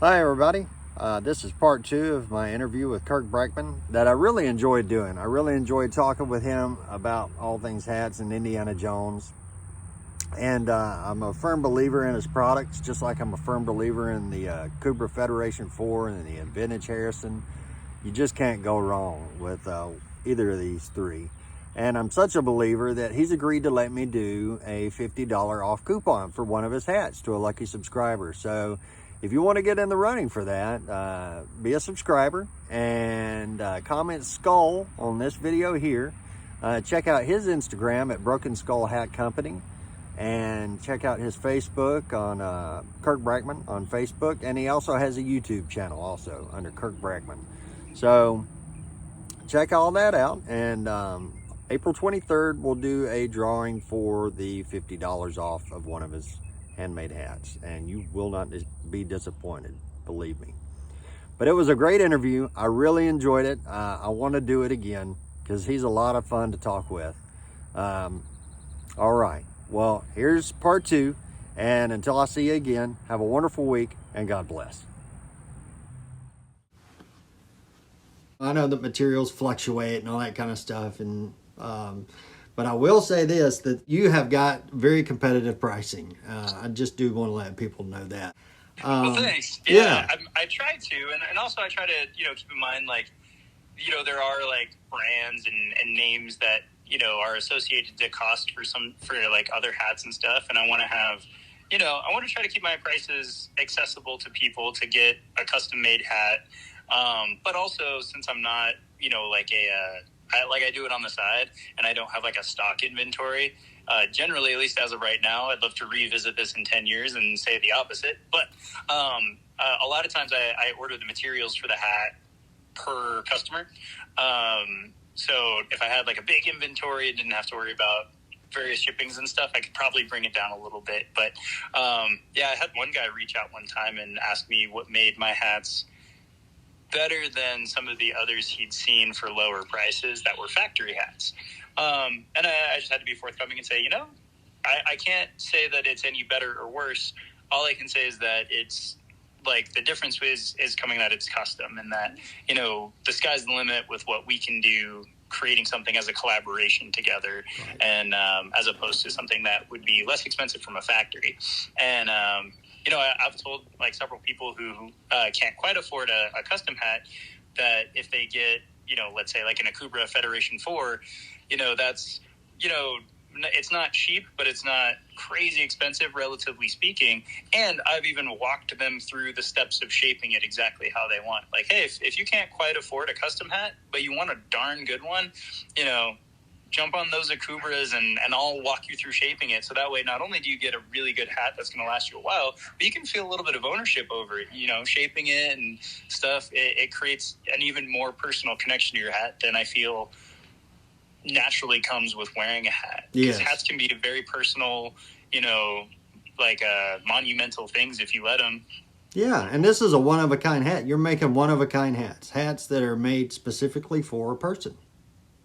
Hi everybody, this is part two of my interview with Kirk Brackmann that I really enjoyed doing. I really enjoyed talking with him about all things hats and Indiana Jones. And I'm a firm believer in his products, just like I'm a firm believer in the Cobra Federation 4 and the Vintage Harrison. You just can't go wrong with either of these three. And I'm such a believer that he's agreed to let me do a $50 off coupon for one of his hats to a lucky subscriber. So if you want to get in the running for that, be a subscriber and comment skull on this video here. Check out his Instagram at Broken Skull Hat Company, and check out his Facebook on Kirk Brackmann on Facebook. And he also has a YouTube channel also under Kirk Brackmann. So check all that out. And April 23rd, we'll do a drawing for the $50 off of one of his handmade hats, and you will not be disappointed, believe me. But it was a great interview. I really enjoyed it. I want to do it again because he's a lot of fun to talk with. All right, well, here's part two, and until I see you again, have a wonderful week and God bless. I know that materials fluctuate and all that kind of stuff, and but I will say this, that you have got very competitive pricing. I just do want to let people know that. Well, thanks. Yeah. I try to, and also I try to, keep in mind, like, there are like brands and names that, are associated to cost for like other hats and stuff. And I want to have, I want to try to keep my prices accessible to people to get a custom made hat. But also, since I'm not, I do it on the side and I don't have like a stock inventory. Generally, at least as of right now, I'd love to revisit this in 10 years and say the opposite. But a lot of times I order the materials for the hat per customer. So if I had like a big inventory and didn't have to worry about various shippings and stuff, I could probably bring it down a little bit. But I had one guy reach out one time and ask me what made my hats better than some of the others he'd seen for lower prices that were factory hats. And I just had to be forthcoming and say, I can't say that it's any better or worse. All I can say is that it's like the difference is coming that it's custom, and that, the sky's the limit with what we can do creating something as a collaboration together. Right. And as opposed to something that would be less expensive from a factory. And I've told like several people who can't quite afford a custom hat that if they get, let's say like an Cobra Federation 4, that's, it's not cheap, but it's not crazy expensive, relatively speaking. And I've even walked them through the steps of shaping it exactly how they want. Like, hey, if you can't quite afford a custom hat, but you want a darn good one, jump on those Cobras and I'll walk you through shaping it. So that way, not only do you get a really good hat that's going to last you a while, but you can feel a little bit of ownership over it, shaping it and stuff. It creates an even more personal connection to your hat than I feel naturally comes with wearing a hat. Because hats can be very personal, monumental things if you let them. Yeah, and this is a one-of-a-kind hat. You're making one-of-a-kind hats that are made specifically for a person.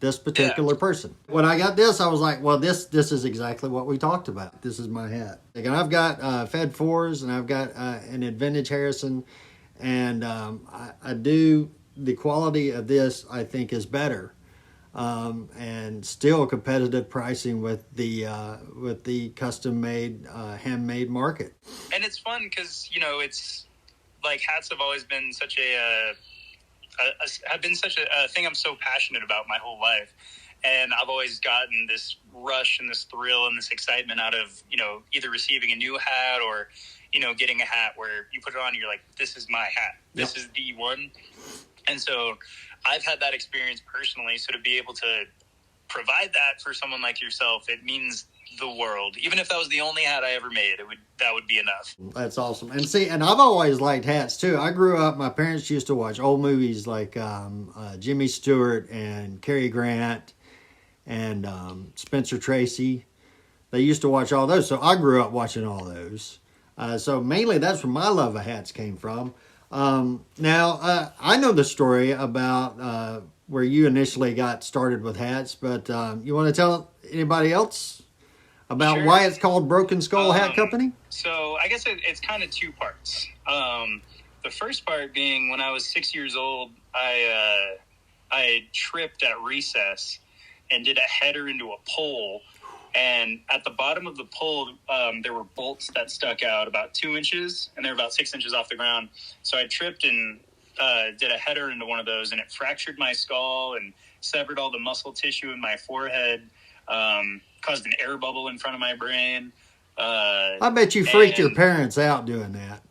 This particular person. When I got this, I was like, well, this is exactly what we talked about. This is my hat. And I've got Fed 4s, and I've got an Vintage Harrison, and I do, the quality of this, I think, is better. And still competitive pricing with the custom-made, handmade market. And it's fun because, it's like hats have always been such a thing I'm so passionate about my whole life. And I've always gotten this rush and this thrill and this excitement out of, either receiving a new hat or, getting a hat where you put it on and you're like, this is my hat. This is the one. And so I've had that experience personally. So to be able to provide that for someone like yourself, it means the world. Even if that was the only hat I ever made, that would be enough. That's awesome. And see, and I've always liked hats too. I grew up, my parents used to watch old movies like Jimmy Stewart and Cary Grant and Spencer Tracy. They used to watch all those. So I grew up watching all those. So mainly that's where my love of hats came from. Now, I know the story about where you initially got started with hats, but you want to tell anybody else about why it's called Broken Skull Hat Company? So I guess it's kind of two parts. the first part being when I was 6 years old, I tripped at recess and did a header into a pole. And at the bottom of the pole, there were bolts that stuck out about 2 inches, and they were about 6 inches off the ground. So I tripped and did a header into one of those, and it fractured my skull and severed all the muscle tissue in my forehead, caused an air bubble in front of my brain. I bet you freaked your parents out doing that.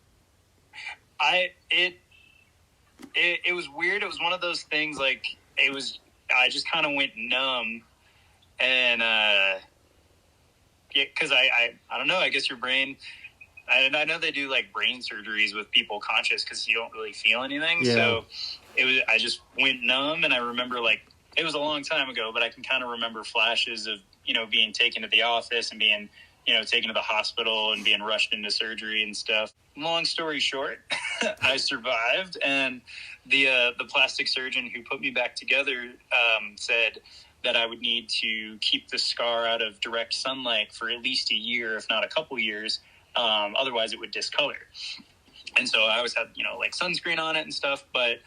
It was weird. It was one of those things, like, I just kind of went numb, and because I don't know, I guess your brain, I know they do like brain surgeries with people conscious because you don't really feel anything. Yeah. So I just went numb, and I remember, like, it was a long time ago, but I can kind of remember flashes of, being taken to the office and being, taken to the hospital and being rushed into surgery and stuff. Long story short, I survived, and the plastic surgeon who put me back together said that I would need to keep the scar out of direct sunlight for at least a year, if not a couple years. Otherwise it would discolor. And so I always had, like, sunscreen on it and stuff, but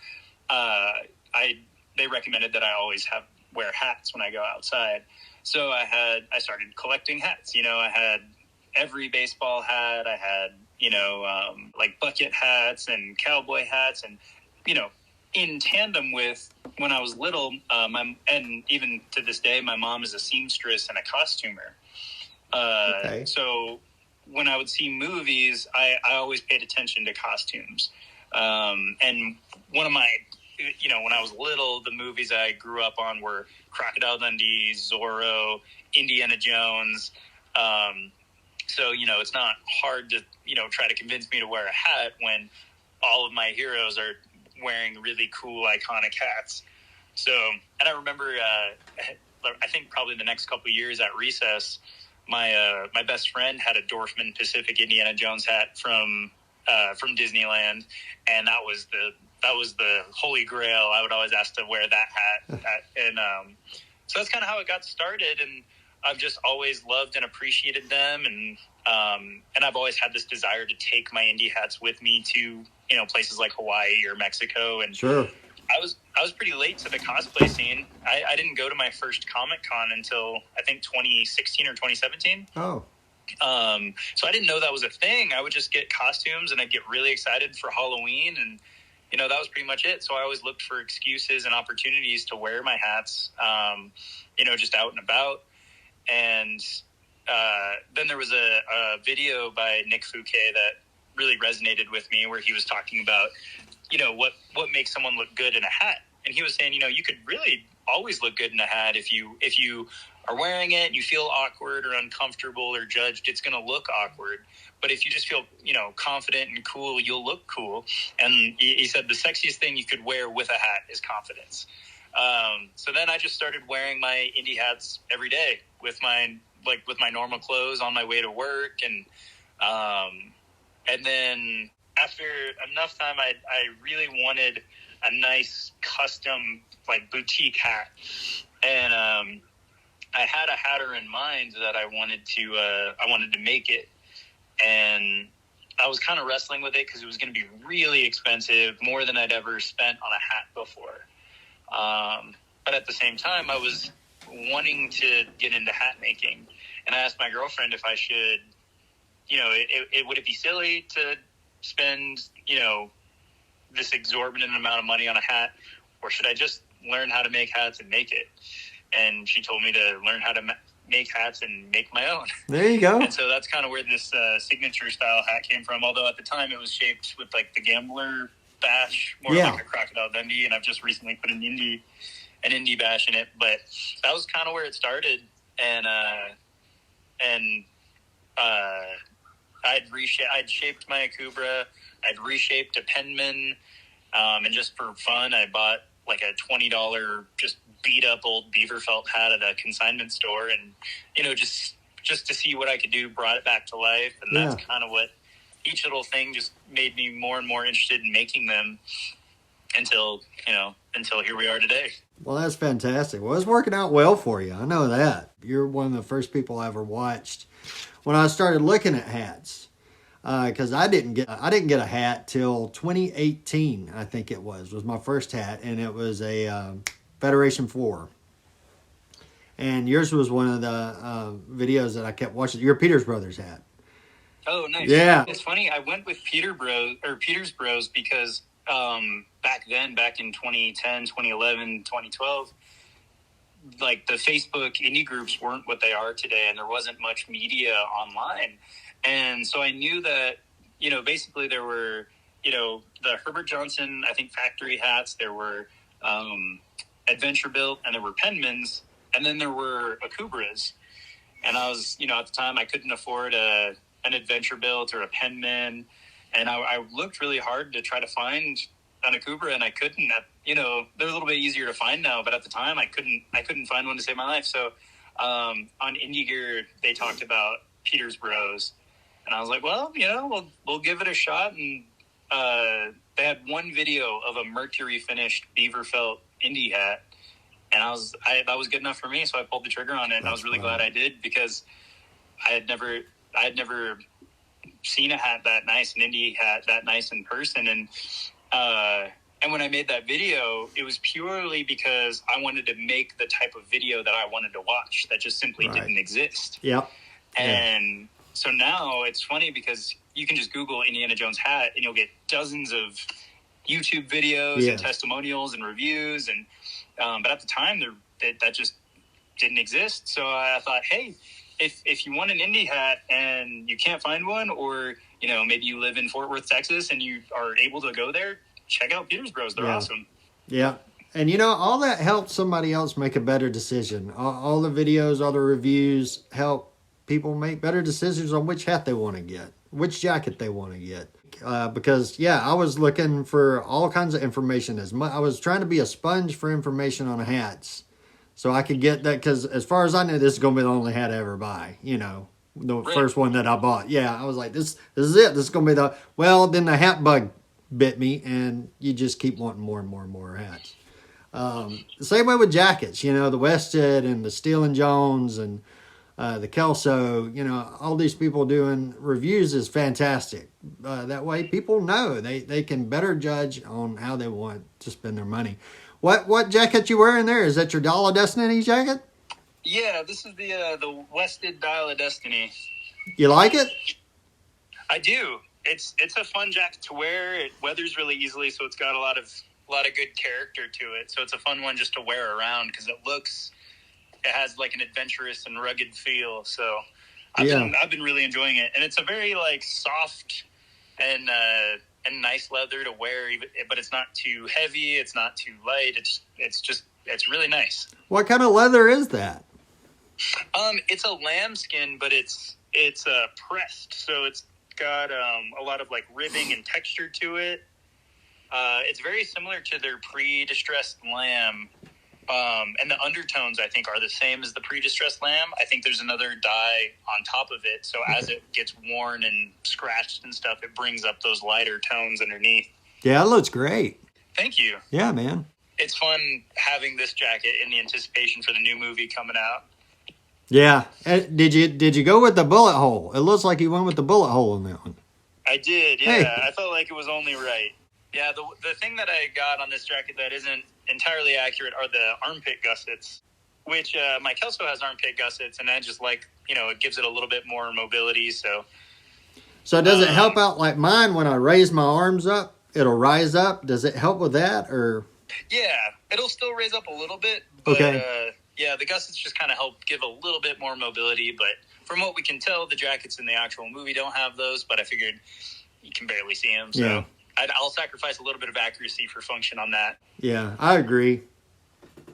they recommended that I always wear hats when I go outside. So I started collecting hats. I had every baseball hat. I had, like bucket hats and cowboy hats, and, in tandem with when I was little, and even to this day, my mom is a seamstress and a costumer. Okay. So when I would see movies, I always paid attention to costumes. And one of my, when I was little, the movies I grew up on were Crocodile Dundee, Zorro, Indiana Jones. So, it's not hard to, try to convince me to wear a hat when all of my heroes are wearing really cool, iconic hats. So, and I remember, I think probably the next couple of years at recess, my best friend had a Dorfman Pacific Indiana Jones hat from Disneyland, and that was the holy grail. I would always ask to wear that hat, and so that's kind of how it got started. And I've just always loved and appreciated them, and I've always had this desire to take my Indy hats with me to places like Hawaii or Mexico. And sure, I was pretty late to the cosplay scene. I didn't go to my first Comic-Con until I think 2016 or 2017. Oh. So I didn't know that was a thing. I would just get costumes, and I'd get really excited for Halloween, and that was pretty much it. So I always looked for excuses and opportunities to wear my hats, just out and about. And then there was a video by Nick Fouquet that really resonated with me, where he was talking about, what makes someone look good in a hat. And he was saying, you could really always look good in a hat. If you are wearing it and you feel awkward or uncomfortable or judged, it's going to look awkward. But if you just feel, confident and cool, you'll look cool. And he said the sexiest thing you could wear with a hat is confidence. So then I just started wearing my Indy hats every day with my normal clothes on my way to work. And then after enough time, I really wanted a nice custom, like, boutique hat. And I had a hatter in mind that I wanted to make it. And I was kind of wrestling with it because it was going to be really expensive, more than I'd ever spent on a hat before. But at the same time, I was wanting to get into hat making. And I asked my girlfriend if I should, would it be silly to spend, this exorbitant amount of money on a hat, or should I just learn how to make hats and make it? And she told me to learn how to make hats and make my own. There you go. And so that's kind of where this signature style hat came from. Although at the time it was shaped with, like, the gambler bash, more like a Crocodile Dundee, and I've just recently put an Indy bash in it. But that was kind of where it started. And I'd shaped my Akubra. I'd reshaped a Penman, and just for fun, I bought like a $20 just beat up old beaver felt hat at a consignment store, and just to see what I could do, brought it back to life. And that's kind of what each little thing just made me more and more interested in making them until here we are today. Well, that's fantastic. Well, it's working out well for you. I know that. You're one of the first people I ever watched when I started looking at hats. because I didn't get a hat till 2018. I think it was my first hat, and it was a Federation 4. And yours was one of the videos that I kept watching. Your Peters Brothers hat. Oh, nice. Yeah. It's funny. I went with Peters Bros because back in 2010, 2011, 2012, like the Facebook indie groups weren't what they are today, and there wasn't much media online. And so I knew that, basically there were, the Herbert Johnson, I think, factory hats. There were Adventure Built, and there were Penmans, and then there were Akubras. And I was, at the time I couldn't afford an Adventure Built or a Penman. And I looked really hard to try to find an Akubra, and I couldn't. They're a little bit easier to find now, but at the time I couldn't find one to save my life. So on Indie Gear, they talked about Peters Bros. And I was like, well, we'll give it a shot. And they had one video of a mercury finished beaver felt Indy hat. And that was good enough for me. So I pulled the trigger on it, and I was really glad I did, because I had never seen a hat that nice, an Indy hat that nice in person. And when I made that video, it was purely because I wanted to make the type of video that I wanted to watch that just simply didn't exist. Yep. And so now it's funny because you can just Google Indiana Jones hat and you'll get dozens of YouTube videos and testimonials and reviews. And but at the time, that just didn't exist. So I thought, hey, if you want an Indy hat and you can't find one, or maybe you live in Fort Worth, Texas, and you are able to go there, check out Peters Bros. They're awesome. Yeah. And all that helps somebody else make a better decision. All the videos, all the reviews help people make better decisions on which hat they want to get, which jacket they want to get. Because I was looking for all kinds of information. I was trying to be a sponge for information on hats, so I could get that. Because as far as I knew, this is going to be the only hat I ever buy. The first one that I bought. Yeah, I was like, this is it. This is going to be then the hat bug bit me, and you just keep wanting more and more and more hats. The same way with jackets. The Wested and the Steele and Jones and the Kelso, all these people doing reviews is fantastic. That way people know they can better judge on how they want to spend their money. What jacket you wearing there? Is that your Dial of Destiny jacket? Yeah, this is the Wested Dial of Destiny. You like it? I do. It's a fun jacket to wear. It weathers really easily, so it's got a lot of good character to it. So it's a fun one just to wear around because it has like an adventurous and rugged feel. So I've been really enjoying it, and it's a very soft and nice leather to wear, but it's not too heavy. It's not too light. It's really nice. What kind of leather is that? It's a lambskin, but it's pressed, so it's got a lot of ribbing and texture to it. It's very similar to their pre-distressed lamb. And the undertones, I think, are the same as the pre-distressed lamb. I think there's another dye on top of it, so as it gets worn and scratched and stuff, it brings up those lighter tones underneath. Yeah, it looks great. Thank you. Yeah, man. It's fun having this jacket in the anticipation for the new movie coming out. Yeah. Did you go with the bullet hole? It looks like you went with the bullet hole in that one. I did, yeah. Hey. I felt like it was only right. Yeah, the thing that I got on this jacket that isn't entirely accurate are the armpit gussets, which my Kelso has armpit gussets, and I just it gives it a little bit more mobility. So does it help out like mine when I raise my arms up? It'll rise up. Does it help with that, or? Yeah, it'll still raise up a little bit. But, okay. The gussets just kind of help give a little bit more mobility. But from what we can tell, the jackets in the actual movie don't have those. But I figured you can barely see them, so. Yeah. I'll sacrifice a little bit of accuracy for function on that. Yeah, I agree.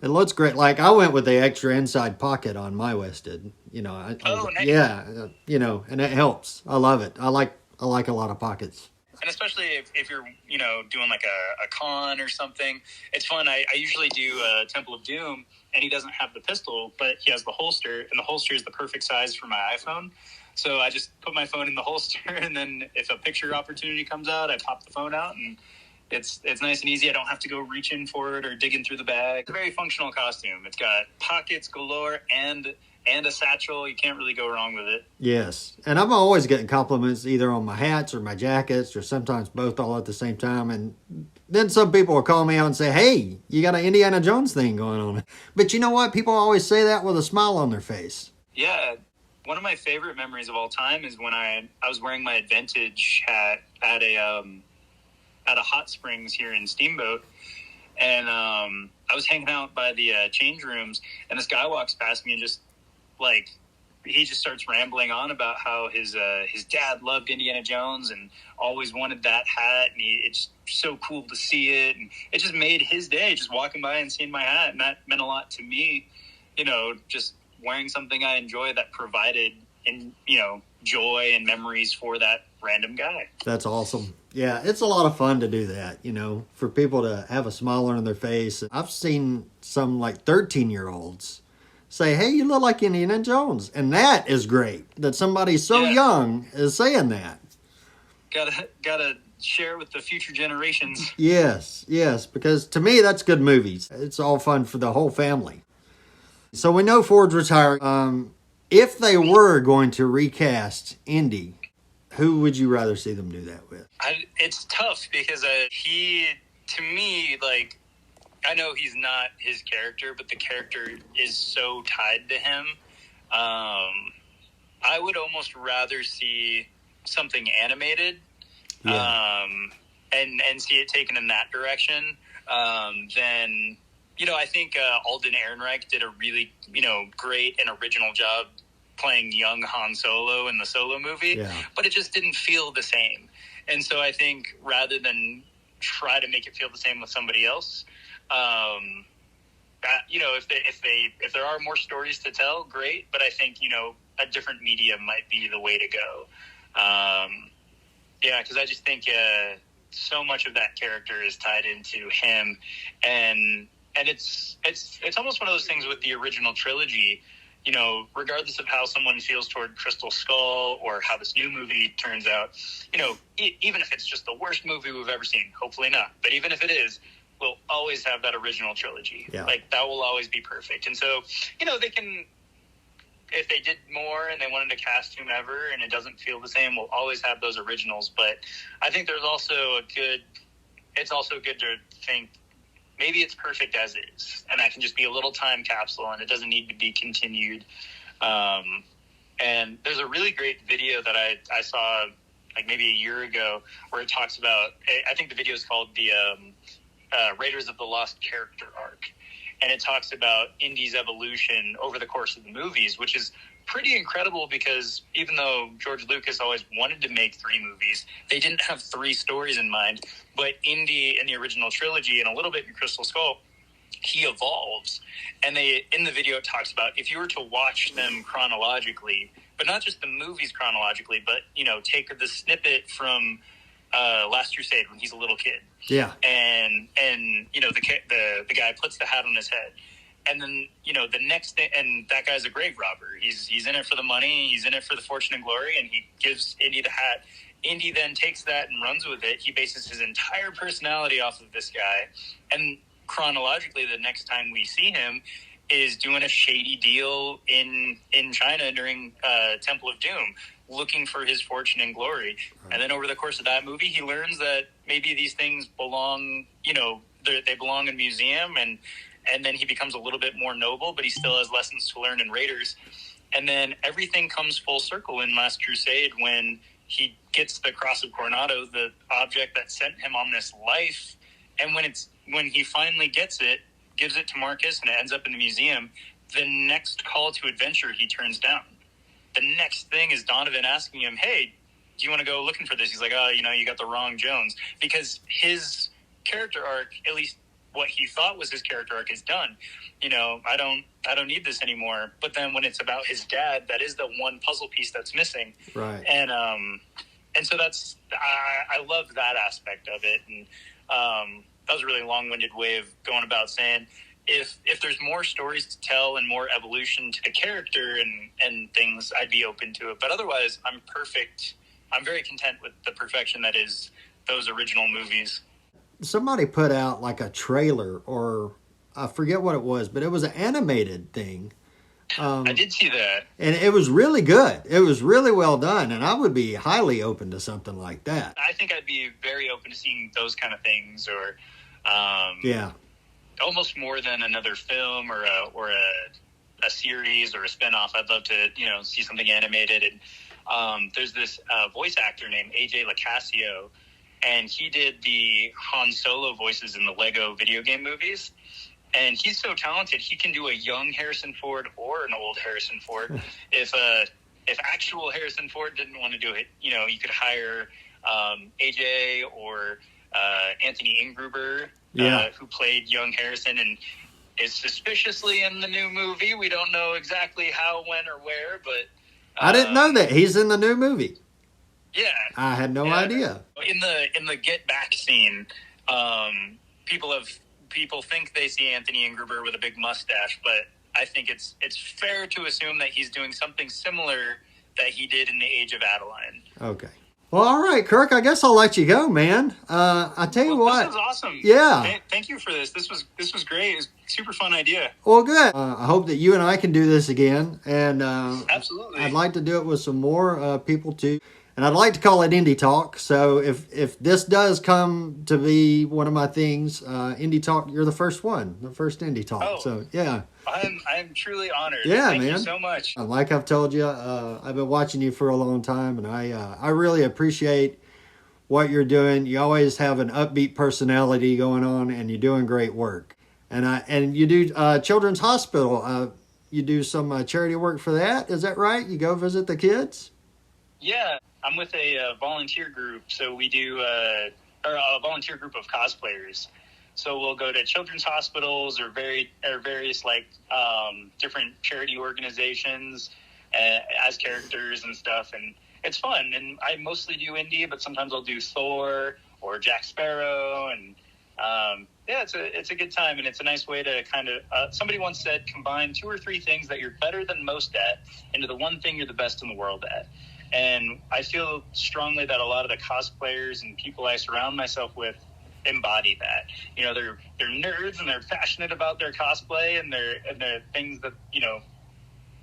It looks great. Like I went with the extra inside pocket on my Wested. Nice. Yeah, and it helps. I love it. I like a lot of pockets. And especially if you're, doing like a con or something, it's fun. I usually do Temple of Doom, and he doesn't have the pistol, but he has the holster, and the holster is the perfect size for my iPhone. So I just put my phone in the holster, and then if a picture opportunity comes out, I pop the phone out, and it's nice and easy. I don't have to go reaching for it or digging through the bag. It's a very functional costume. It's got pockets galore and and a satchel. You can't really go wrong with it. Yes. And I'm always getting compliments either on my hats or my jackets or sometimes both all at the same time. And then some people will call me out and say, hey, you got an Indiana Jones thing going on. But you know what? People always say that with a smile on their face. Yeah. One of my favorite memories of all time is when I was wearing my Advantage hat at a hot springs here in Steamboat. And I was hanging out by the change rooms, and this guy walks past me and just, like, he just starts rambling on about how his dad loved Indiana Jones and always wanted that hat, and it's so cool to see it. And it just made his day, just walking by and seeing my hat, and that meant a lot to me, just wearing something I enjoy that provided, joy and memories for that random guy. That's awesome. Yeah, it's a lot of fun to do that, for people to have a smile on their face. I've seen some like 13-year-olds say, hey, you look like Indiana Jones. And that is great that somebody so young is saying that. Gotta share with the future generations. Yes, because to me, that's good movies. It's all fun for the whole family. So we know Ford's retiring. If they were going to recast Indy, who would you rather see them do that with? It's tough because to me, like, I know he's not his character, but the character is so tied to him. I would almost rather see something animated, and see it taken in that direction, than, I think Alden Ehrenreich did a really, great and original job playing young Han Solo in the Solo movie, but it just didn't feel the same. And so I think rather than try to make it feel the same with somebody else, if there are more stories to tell, great. But I think, a different medium might be the way to go. Because I just think so much of that character is tied into him, and it's almost one of those things with the original trilogy. Regardless of how someone feels toward Crystal Skull or how this new movie turns out, even if it's just the worst movie we've ever seen, hopefully not, but even if it is, we'll always have that original trilogy. Yeah. Like, that will always be perfect. And so, they can, if they did more and they wanted to cast whomever and it doesn't feel the same, we'll always have those originals. But I think there's also it's also good to think, maybe it's perfect as is, and that can just be a little time capsule, and it doesn't need to be continued. And there's a really great video that I saw like maybe a year ago where it talks about, I think the video is called the Raiders of the Lost Character Arc. And it talks about Indy's evolution over the course of the movies, which is pretty incredible because even though George Lucas always wanted to make 3 movies, they didn't have 3 stories in mind. But Indy in the original trilogy and a little bit in Crystal Skull, he evolves. And in the video it talks about if you were to watch them chronologically, but not just the movies chronologically, but, take the snippet from Last Crusade when he's a little kid. Yeah. And the guy puts the hat on his head. And then, the next thing, and that guy's a grave robber. He's in it for the money. He's in it for the fortune and glory. And he gives Indy the hat. Indy then takes that and runs with it. He bases his entire personality off of this guy. And chronologically, the next time we see him is doing a shady deal in China during Temple of Doom, looking for his fortune and glory. Right. And then over the course of that movie, he learns that maybe these things belong, they belong in a museum, and then he becomes a little bit more noble, but he still has lessons to learn in Raiders. And then everything comes full circle in Last Crusade when he gets the Cross of Coronado, the object that sent him on this life. And when he finally gets it, gives it to Marcus, and it ends up in the museum, the next call to adventure he turns down. The next thing is Donovan asking him, hey, do you want to go looking for this? He's like, oh, you got the wrong Jones. Because his character arc, at least what he thought was his character arc, is done. I don't need this anymore. But then when it's about his dad, that is the one puzzle piece that's missing. Right. And so I love that aspect of it. And that was a really long-winded way of going about saying, if there's more stories to tell and more evolution to the character and things, I'd be open to it. But otherwise, I'm perfect. I'm very content with the perfection that is those original movies. Somebody put out like a trailer, or I forget what it was, but it was an animated thing I did see that. And it was really good. It was really well done. And I would be highly open to something like that. I think I'd be very open to seeing those kind of things, or yeah. almost more than another film or a series or a spinoff. I'd love to, see something animated. And there's this voice actor named AJ Lacasio, and he did the Han Solo voices in the Lego video game movies. And he's so talented, he can do a young Harrison Ford or an old Harrison Ford. If actual Harrison Ford didn't want to do it, you could hire AJ or Anthony Ingruber, who played young Harrison and is suspiciously in the new movie. We don't know exactly how, when, or where, but I didn't know that he's in the new movie. Yeah, I had no idea. In the Get Back scene, people think they see Anthony Ingruber with a big mustache, but I think it's fair to assume that he's doing something similar that he did in The Age of Adeline. Okay. Well, all right, Kirk, I guess I'll let you go, man. I tell you what. This was awesome. Yeah. Thank you for this. This was great. It was a super fun idea. Well, good. I hope that you and I can do this again. And absolutely. I'd like to do it with some more people, too. And I'd like to call it Indy Talk. So if this does come to be one of my things, Indy Talk, you're the first one, the first Indy Talk. Oh, so, yeah. I'm truly honored. Yeah, Thank man. you so much. Like I've told you, I've been watching you for a long time, and I really appreciate what you're doing. You always have an upbeat personality going on, and you're doing great work. And you do Children's Hospital. You do some charity work for that. Is that right? You go visit the kids? Yeah, I'm with a volunteer group. So we do a volunteer group of cosplayers. So we'll go to children's hospitals or various different charity organizations as characters and stuff, and it's fun. And I mostly do Indy, but sometimes I'll do Thor or Jack Sparrow, and it's a good time, and it's a nice way to kind of. Somebody once said, combine 2 or 3 things that you're better than most at into the one thing you're the best in the world at. And I feel strongly that a lot of the cosplayers and people I surround myself with embody that. They're nerds and they're passionate about their cosplay and their things that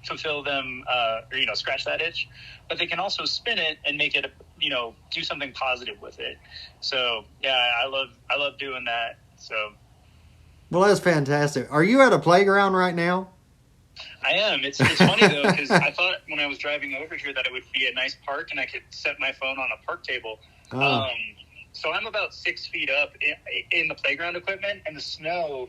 fulfill them or scratch that itch, but they can also spin it and make it do something positive with it. So yeah, I love doing that. So well, that's fantastic. Are you at a playground right now? I am. It's funny though, because I thought when I was driving over here that it would be a nice park and I could set my phone on a park table. So I'm about 6 feet up in the playground equipment, and the snow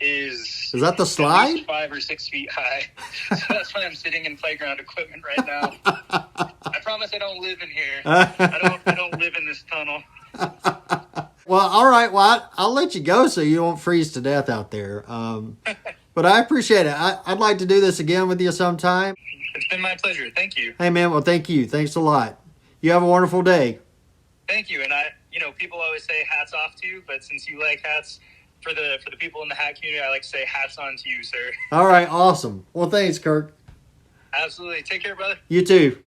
is that the slide? At least 5 or 6 feet high. So that's why I'm sitting in playground equipment right now. I promise I don't live in here. I don't live in this tunnel. Well, all right. Well, I'll let you go so you won't freeze to death out there. But I appreciate it. I'd like to do this again with you sometime. It's been my pleasure. Thank you. Hey, man. Well, thank you. Thanks a lot. You have a wonderful day. Thank you. And people always say hats off to you, but since you like hats, for the people in the hat community, I like to say hats on to you, sir. All right. Awesome. Well, thanks, Kirk. Absolutely. Take care, brother. You too.